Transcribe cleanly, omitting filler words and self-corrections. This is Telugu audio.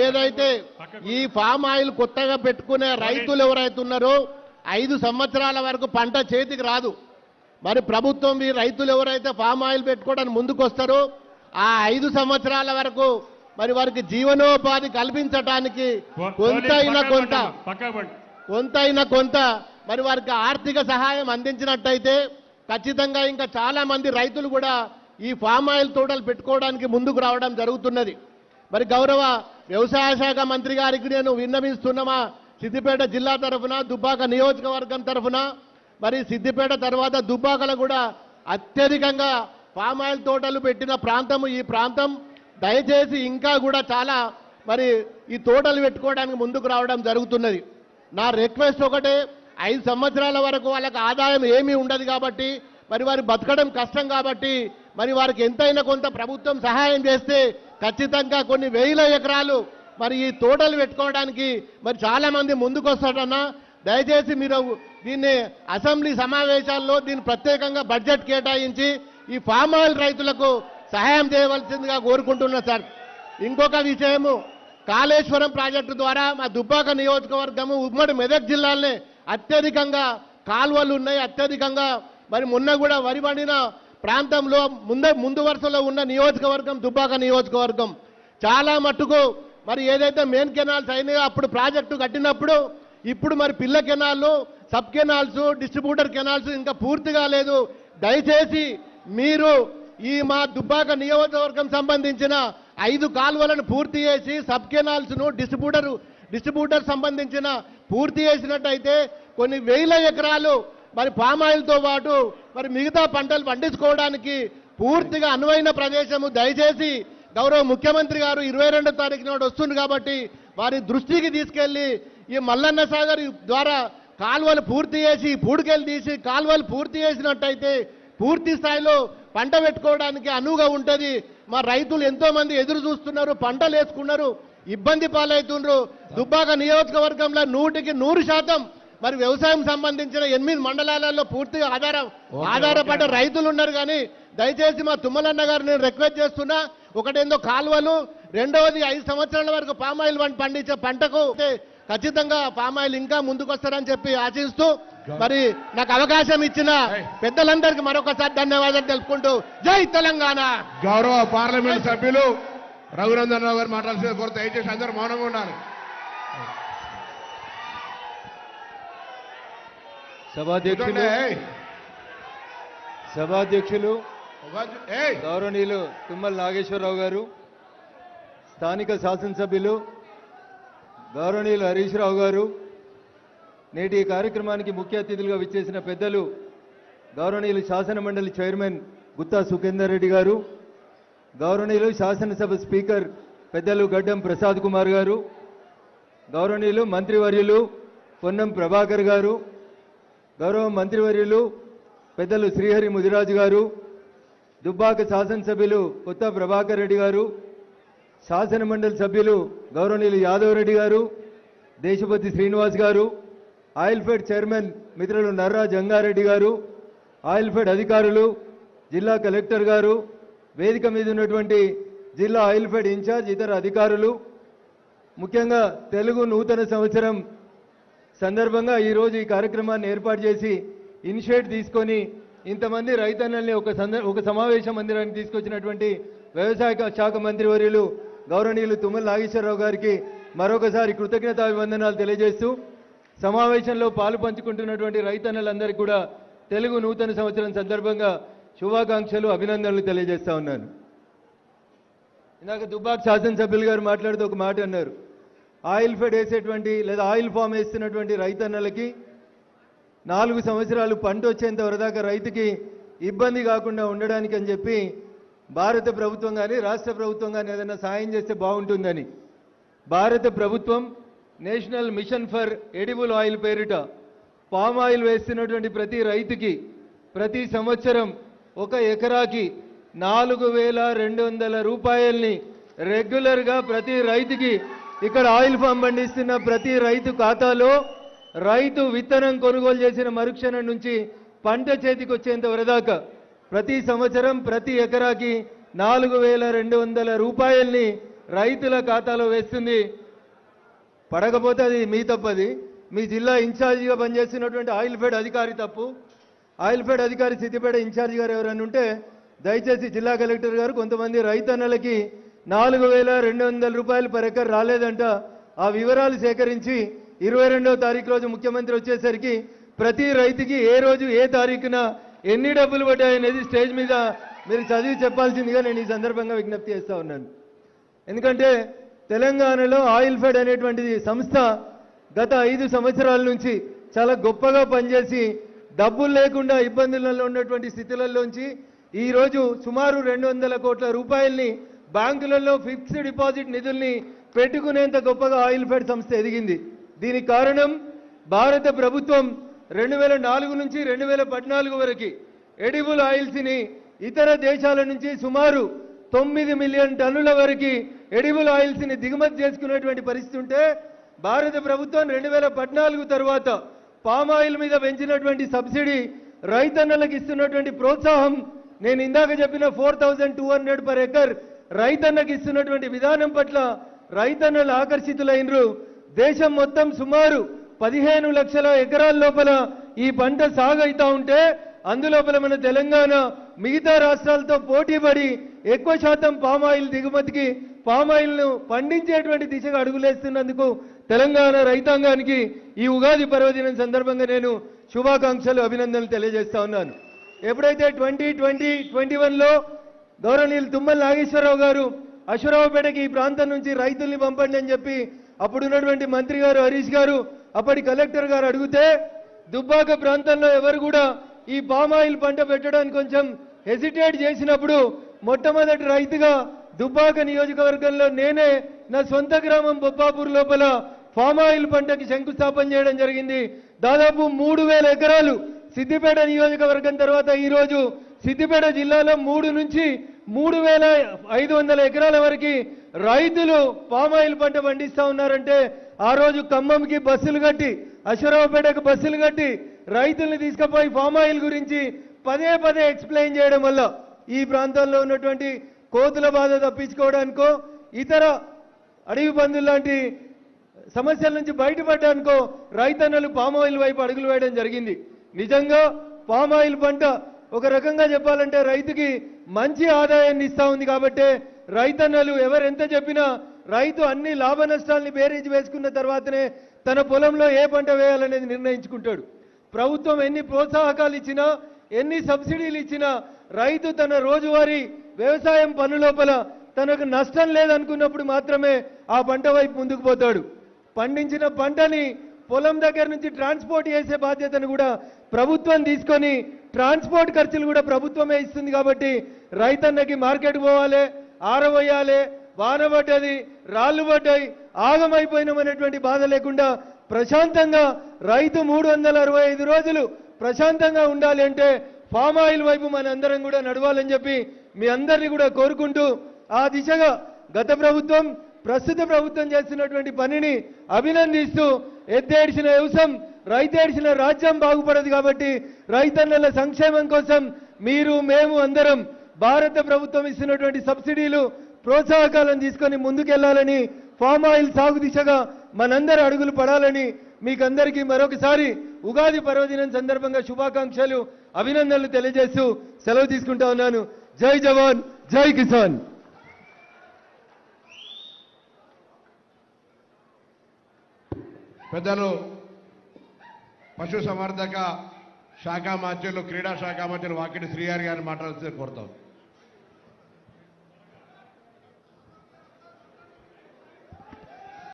ఏదైతే ఈ ఫామ్ ఆయిల్ కొత్తగా పెట్టుకునే రైతులు ఎవరైతే ఉన్నారో 5 సంవత్సరాల వరకు పంట చేతికి రాదు. మరి ప్రభుత్వం ఈ రైతులు ఎవరైతే ఫామ్ ఆయిల్ పెట్టుకోవడానికి ముందుకు వస్తారో ఆ 5 సంవత్సరాల వరకు మరి వారికి జీవనోపాధి కల్పించడానికి కొంత మరి వారికి ఆర్థిక సహాయం అందించినట్టయితే ఖచ్చితంగా ఇంకా చాలా మంది రైతులు కూడా ఈ ఫామ్ ఆయిల్ తోటలు పెట్టుకోవడానికి ముందుకు రావడం జరుగుతున్నది. మరి గౌరవ వ్యవసాయ శాఖ మంత్రి గారికి నేను విన్నవిస్తున్నమా సిద్దిపేట జిల్లా తరఫున దుబ్బాక నియోజకవర్గం తరఫున మరి సిద్దిపేట తర్వాత దుబ్బాకలో కూడా అత్యధికంగా ఫామ్ ఆయిల్ తోటలు పెట్టిన ప్రాంతం ఈ ప్రాంతం. దయచేసి ఇంకా కూడా చాలా మరి ఈ తోటలు పెట్టుకోవడానికి ముందుకు రావడం జరుగుతున్నది. నా రిక్వెస్ట్ ఒకటే, 5 సంవత్సరాల వరకు వాళ్ళకి ఆదాయం ఏమీ ఉండదు కాబట్టి మరి వారి బతకడం కష్టం కాబట్టి మరి వారికి ఎంతైనా కొంత ప్రభుత్వం సహాయం చేస్తే ఖచ్చితంగా కొన్ని వేల ఎకరాలు మరి ఈ తోటలు పెట్టుకోవడానికి మరి చాలా మంది ముందుకు వస్తారన్నా. దయచేసి మీరు దీన్ని అసెంబ్లీ సమావేశాల్లో దీన్ని ప్రత్యేకంగా బడ్జెట్ కేటాయించి ఈ ఫామ్ ఆయిల్ రైతులకు సహాయం చేయవలసిందిగా కోరుకుంటున్నా సార్. ఇంకొక విషయము, కాళేశ్వరం ప్రాజెక్టు ద్వారా మా దుబ్బాక నియోజకవర్గము ఉమ్మడి మెదక్ జిల్లాలోనే అత్యధికంగా కాలువలు ఉన్నాయి. అత్యధికంగా మరి మొన్న కూడా వరి పండిన ప్రాంతంలో ముందు వరుసలో ఉన్న నియోజకవర్గం దుబ్బాక నియోజకవర్గం. చాలా మట్టుకు మరి ఏదైతే మెయిన్ కెనాల్స్ అయినాయో అప్పుడు ప్రాజెక్టు కట్టినప్పుడు ఇప్పుడు మరి పిల్ల కెనాల్లు, సబ్ కెనాల్స్, డిస్ట్రిబ్యూటర్ కెనాల్స్ ఇంకా పూర్తిగా లేదు. దయచేసి మీరు ఈ మా దుబ్బాక నియోజకవర్గం సంబంధించిన 5 కాలువలను పూర్తి చేసి సబ్ కెనాల్స్ను డిస్ట్రిబ్యూటర్ సంబంధించిన పూర్తి చేసినట్టయితే కొన్ని వేల ఎకరాలు మరి పామాయిల్తో పాటు మరి మిగతా పంటలు పండించుకోవడానికి పూర్తిగా అనువైన ప్రదేశము. దయచేసి గౌరవ ముఖ్యమంత్రి గారు 22వ తారీఖు నాడు వస్తుంది కాబట్టి వారి దృష్టికి తీసుకెళ్లి ఈ మల్లన్న సాగర్ ద్వారా కాలువలు పూర్తి చేసి పూడికెళ్ళి తీసి కాలువలు పూర్తి చేసినట్టయితే పూర్తి స్థాయిలో పంట పెట్టుకోవడానికి అనువుగా ఉంటుంది. మా రైతులు ఎంతో మంది ఎదురు చూస్తున్నారు, పంటలు వేసుకున్నారు, ఇబ్బంది పాలవుతున్నారు. దుబ్బాక నియోజకవర్గంలో 100% మరి వ్యవసాయం సంబంధించిన 8 మండలాలలో పూర్తిగా ఆధారపడ్డ రైతులు ఉన్నారు. కానీ దయచేసి మా తుమ్మలన్న గారు నేను రిక్వెస్ట్ చేస్తున్నా, ఒకటేందో కాలువలు, రెండవది 5 సంవత్సరాల వరకు పామాయిల్ పండించే పంటకు ఖచ్చితంగా పామాయిల్ ఇంకా ముందుకు వస్తారని చెప్పి ఆశిస్తూ మరి నాకు అవకాశం ఇచ్చిన పెద్దలందరికీ మరొకసారి ధన్యవాదాలు తెలుపుకుంటూ జై తెలంగాణ. గౌరవ పార్లమెంట్ సభ్యులు రఘునందన్ రావు గారు మాట్లాడాల్సిన కోరితే దయచేసి అందరూ మౌనంగా ఉండాలి. సభాధ్యక్షులు గౌరవనీయులు తుమ్మల నాగేశ్వరరావు గారు, స్థానిక శాసనసభ్యులు గౌరవనీయులు హరీష్ రావు గారు, నేటి ఈ కార్యక్రమానికి ముఖ్య అతిథులుగా విచ్చేసిన పెద్దలు గౌరవనీయులు శాసన మండలి చైర్మన్ గుత్తా సుఖేందర్ రెడ్డి గారు, గౌరవనీయులు శాసనసభ స్పీకర్ పెద్దలు గడ్డం ప్రసాద్ కుమార్ గారు, గౌరవనీయులు మంత్రివర్యులు పొన్నం ప్రభాకర్ గారు, గౌరవ మంత్రివర్యులు పెద్దలు శ్రీహరి ముదిరాజు గారు, దుబ్బాక శాసనసభ్యులు కొత్త ప్రభాకర్ రెడ్డి గారు, శాసన మండలి సభ్యులు గౌరవనీయులు యాదవ్ రెడ్డి గారు, దేశపతి శ్రీనివాస్ గారు, ఆయిల్ఫెడ్ చైర్మన్ మిత్రులు నర్రా జంగారెడ్డి గారు, ఆయిల్ఫెడ్ అధికారులు, జిల్లా కలెక్టర్ గారు, వేదిక మీద ఉన్నటువంటి జిల్లా ఆయిల్ఫెడ్ ఇన్ఛార్జ్ ఇతర అధికారులు, ముఖ్యంగా తెలుగు నూతన సంవత్సరం సందర్భంగా ఈరోజు ఈ కార్యక్రమాన్ని ఏర్పాటు చేసి ఇనిషియేట్ తీసుకొని ఇంతమంది రైతన్నల్ని ఒక సమావేశ మందిరానికి తీసుకొచ్చినటువంటి వ్యవసాయ శాఖ మంత్రివర్యులు గౌరవనీయులు తుమ్మల నాగేశ్వరరావు గారికి మరొకసారి కృతజ్ఞతాభివందనాలు తెలియజేస్తూ సమావేశంలో పాలు పంచుకుంటున్నటువంటి రైతన్నలందరికీ కూడా తెలుగు నూతన సంవత్సరం సందర్భంగా శుభాకాంక్షలు, అభినందనలు తెలియజేస్తా ఉన్నాను. ఇందాక దుబ్బాక శాసనసభ్యులు గారు మాట్లాడుతూ ఒక మాట అన్నారు, ఆయిల్ ఫెడ్ వేసేటువంటి లేదా ఆయిల్ ఫామ్ వేస్తున్నటువంటి రైతన్నలకి 4 సంవత్సరాలు పంట వచ్చేంత వరదాకా రైతుకి ఇబ్బంది కాకుండా ఉండడానికి అని చెప్పి భారత ప్రభుత్వం కానీ రాష్ట్ర ప్రభుత్వం కానీ ఏదైనా సాయం చేస్తే బాగుంటుందని భారత ప్రభుత్వం national mission for edible oil పేరిట పామ్ ఆయిల్ వేస్తున్నటువంటి ప్రతి రైతుకి ప్రతి సంవత్సరం 1 ఎకరాకి 4,200 రూపాయల్ని రెగ్యులర్గా ప్రతి రైతుకి ఇక్కడ ఆయిల్ ఫామ్ పండిస్తున్న ప్రతి రైతు ఖాతాలో రైతు విత్తనం కొనుగోలు చేసిన మరుక్షణం నుంచి పంట చేతికి వచ్చేంత వరదాకా ప్రతి సంవత్సరం ప్రతి ఎకరాకి 4,200 రూపాయల్ని రైతుల ఖాతాలో వేస్తుంది. పడకపోతే అది మీ తప్పది. మీ జిల్లా ఇన్ఛార్జిగా పనిచేస్తున్నటువంటి ఆయిల్ ఫెడ్ అధికారి తప్పు. ఆయిల్ ఫెడ్ అధికారి సిద్దిపేట ఇన్ఛార్జి గారు ఎవరైనా ఉంటే దయచేసి జిల్లా కలెక్టర్ గారు కొంతమంది రైతన్నలకి 4,200 రూపాయలు పర్ ఎకర్ రాలేదంట. ఆ వివరాలు సేకరించి 22వ తారీఖు రోజు ముఖ్యమంత్రి వచ్చేసరికి ప్రతి రైతుకి ఏ రోజు ఏ తారీఖున ఎన్ని డబ్బులు పడ్డాయనేది స్టేజ్ మీద మీరు చదివి చెప్పాల్సిందిగా నేను ఈ సందర్భంగా విజ్ఞప్తి చేస్తా ఉన్నాను. ఎందుకంటే తెలంగాణలో ఆయిల్ ఫెడ్ అనేటువంటిది సంస్థ గత 5 సంవత్సరాల నుంచి చాలా గొప్పగా పనిచేసి డబ్బులు లేకుండా ఇబ్బందులలో ఉన్నటువంటి స్థితులలోంచి ఈరోజు సుమారు 200 కోట్ల రూపాయల్ని బ్యాంకులలో ఫిక్స్డ్ డిపాజిట్ నిధుల్ని పెట్టుకునేంత గొప్పగా ఆయిల్ ఫెడ్ సంస్థ ఎదిగింది. దీనికి కారణం భారత ప్రభుత్వం 2004 నుంచి 2014 వరకు ఎడిబుల్ ఆయిల్స్ని ఇతర దేశాల నుంచి సుమారు 9 మిలియన్ టన్నుల వరకు ఎడిబుల్ ఆయిల్స్ని దిగుమతి చేసుకునేటువంటి పరిస్థితి ఉంటే భారత ప్రభుత్వం 2014 తర్వాత పామ్ ఆయిల్ మీద పెంచినటువంటి సబ్సిడీ, రైతన్నలకు ఇస్తున్నటువంటి ప్రోత్సాహం, నేను ఇందాక చెప్పిన 4,200 పర్ ఎకర్ రైతన్నకు ఇస్తున్నటువంటి విధానం పట్ల రైతన్నలు ఆకర్షితులైనరు. దేశం మొత్తం సుమారు 15 లక్షల ఎకరాల లోపల ఈ పంట సాగు అవుతా ఉంటే అందులోపల మన తెలంగాణ మిగతా రాష్ట్రాలతో పోటీపడి ఎక్కువ శాతం పామాయిల్ దిగుమతికి పామాయిల్ను పండించేటువంటి దిశగా అడుగులేస్తున్నందుకు తెలంగాణ రైతాంగానికి ఈ ఉగాది పర్వదినం సందర్భంగా నేను శుభాకాంక్షలు, అభినందనలు తెలియజేస్తా ఉన్నాను. ఎప్పుడైతే 2021లో గౌరవనీయులు తుమ్మల నాగేశ్వరరావు గారు అశ్వరావుపేటకి ఈ ప్రాంతం నుంచి రైతుల్ని పంపండి అని చెప్పి అప్పుడున్నటువంటి మంత్రి గారు హరీష్ గారు అప్పటి కలెక్టర్ గారు అడిగితే దుబ్బాక ప్రాంతంలో ఎవరు కూడా ఈ పామాయిల్ పంట పెట్టడానికి కొంచెం హెసిటేట్ చేసినప్పుడు మొట్టమొదటి రైతుగా దుబ్బాక నియోజకవర్గంలో నేనే నా సొంత గ్రామం బొప్పాపూర్ లోపల పామాయిల్ పంటకి శంకుస్థాపన చేయడం జరిగింది. దాదాపు 3,000 ఎకరాలు సిద్దిపేట నియోజకవర్గం తర్వాత ఈరోజు సిద్దిపేట జిల్లాలో 3 నుంచి 3,500 ఎకరాల వరకు రైతులు పామాయిల్ పంట పండిస్తా ఉన్నారంటే ఆ రోజు ఖమ్మంకి బస్సులు కట్టి అశ్వరావుపేటకు బస్సులు కట్టి రైతుల్ని తీసుకుపోయి పామాయిల్ గురించి పదే పదే ఎక్స్ప్లెయిన్ చేయడం వల్ల ఈ ప్రాంతాల్లో ఉన్నటువంటి కోతుల బాధ తప్పించుకోవడానికో ఇతర అడవి పందులు లాంటి సమస్యల నుంచి బయటపడడానికో రైతన్నలు పామాయిల్ వైపు అడుగులు వేయడం జరిగింది. నిజంగా పామాయిల్ పంట ఒక రకంగా చెప్పాలంటే రైతుకి మంచి ఆదాయాన్ని ఇస్తా ఉంది. కాబట్టి రైతన్నలు ఎవరెంత చెప్పినా రైతు అన్ని లాభ నష్టాలని బేరీజ్ వేసుకున్న తర్వాతనే తన పొలంలో ఏ పంట వేయాలనేది నిర్ణయించుకుంటాడు. ప్రభుత్వం ఎన్ని ప్రోత్సాహకాలు ఇచ్చినా ఎన్ని సబ్సిడీలు ఇచ్చినా రైతు తన రోజువారీ వ్యవసాయం పన్ను లోపల తనకు నష్టం లేదనుకున్నప్పుడు మాత్రమే ఆ పంట వైపు ముందుకు పోతాడు. పండించిన పంటని పొలం దగ్గర నుంచి ట్రాన్స్పోర్ట్ చేసే బాధ్యతను కూడా ప్రభుత్వం తీసుకొని ట్రాన్స్పోర్ట్ ఖర్చులు కూడా ప్రభుత్వమే ఇస్తుంది. కాబట్టి రైతన్నకి మార్కెట్ పోవాలి, ఆరవేయాలి, వాన పడ్డది, రాళ్ళు పడ్డాయి, ఆగమైపోయినామనేటువంటి బాధ లేకుండా ప్రశాంతంగా రైతు 365 రోజులు ప్రశాంతంగా ఉండాలి అంటే ఫామ్ ఆయిల్ వైపు మనందరం కూడా నడవాలని చెప్పి మీ అందరినీ కూడా కోరుకుంటూ ఆ దిశగా గత ప్రభుత్వం ప్రస్తుత ప్రభుత్వం చేస్తున్నటువంటి పనిని అభినందిస్తూ ఎద్దేడిసిన వ్యవసాయం రైతేడిసిన రాజ్యం బాగుపడదు. కాబట్టి రైతన్నల సంక్షేమం కోసం మీరు మేము అందరం భారత ప్రభుత్వం ఇస్తున్నటువంటి సబ్సిడీలు ప్రోత్సాహకాలను తీసుకొని ముందుకెళ్లాలని, ఫామ్ ఆయిల్ సాగు దిశగా మనందరి అడుగులు పడాలని మీకందరికీ మరొకసారి ఉగాది పర్వదినం సందర్భంగా శుభాకాంక్షలు, అభినందనలు తెలియజేస్తూ సెలవు తీసుకుంటా ఉన్నాను. జై జవాన్, జై కిసాన్. పెద్దలు పశు సంవర్ధక శాఖ మంత్రులు, క్రీడా శాఖ మంత్రులు వాకిటి శ్రీహరి గారిని మాట్లాడుతూ కోరుతాం.